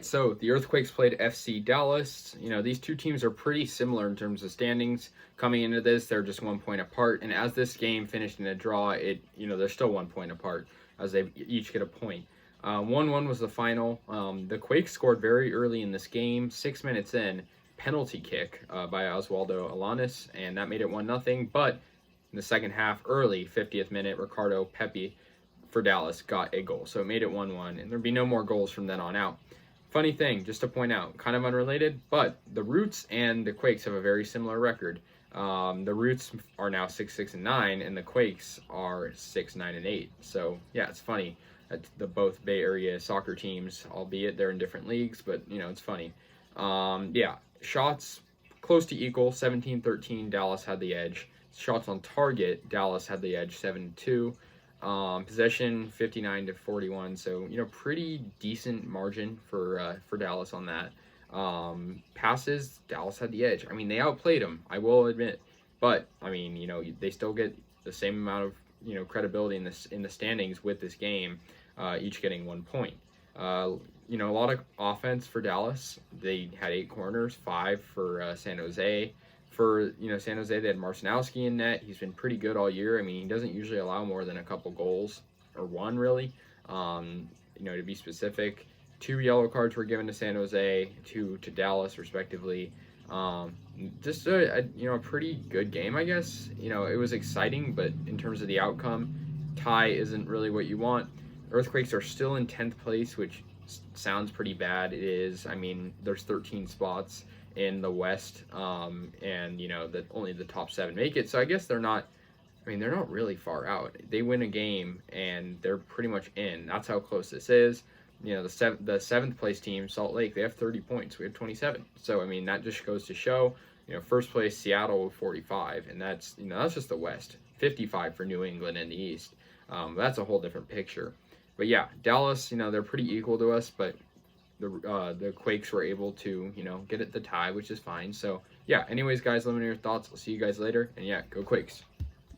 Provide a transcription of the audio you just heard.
right, so the Earthquakes played FC Dallas. These two teams are pretty similar in terms of standings. Coming into this, they're just 1 point apart, and as this game finished in a draw, they're still 1 point apart as they each get a point. 1-1 was the final. The Quakes scored very early in this game, 6 minutes in, penalty kick by Oswaldo Alanis, and that made it 1-0. But in the second half, early 50th minute, Ricardo Pepi for Dallas got a goal, so it made it 1-1, and there'd be no more goals from then on out. Funny thing, just to point out, kind of unrelated, but the Roots and the Quakes have a very similar record. The Roots are now 6-6-9, and the Quakes are 6-9-8. So yeah, it's funny that the both Bay Area soccer teams, albeit they're in different leagues, but it's funny. Yeah, shots close to equal, 17-13. Dallas had the edge. Shots on target, Dallas had the edge, 7-2. Possession 59-41, so pretty decent margin for Dallas on that. Passes, Dallas had the edge. I mean, they outplayed them, I will admit, but I mean, they still get the same amount of credibility in the standings with this game, each getting 1 point. A lot of offense for Dallas. They had 8 corners, 5 for San Jose. For San Jose, they had Marcinowski in net. He's been pretty good all year. I mean, he doesn't usually allow more than a couple goals, or one really. To be specific, 2 yellow cards were given to San Jose, 2 to Dallas, respectively. Just a pretty good game, I guess. It was exciting, but in terms of the outcome, tie isn't really what you want. Earthquakes are still in 10th place, which sounds pretty bad. It is. I mean, there's 13 spots in the West, and that only the top 7 make it. So I guess they're not really far out. They win a game and they're pretty much in. That's how close this is. The 7th place team, Salt Lake, they have 30 points. We have 27. So I mean, that just goes to show. First place Seattle with 45, and that's just the West. 55 for New England in the East. That's a whole different picture. But yeah, Dallas, they're pretty equal to us, but the Quakes were able to, get at the tie, which is fine. So yeah, anyways, guys, let me know your thoughts. I'll see you guys later, and yeah, go Quakes.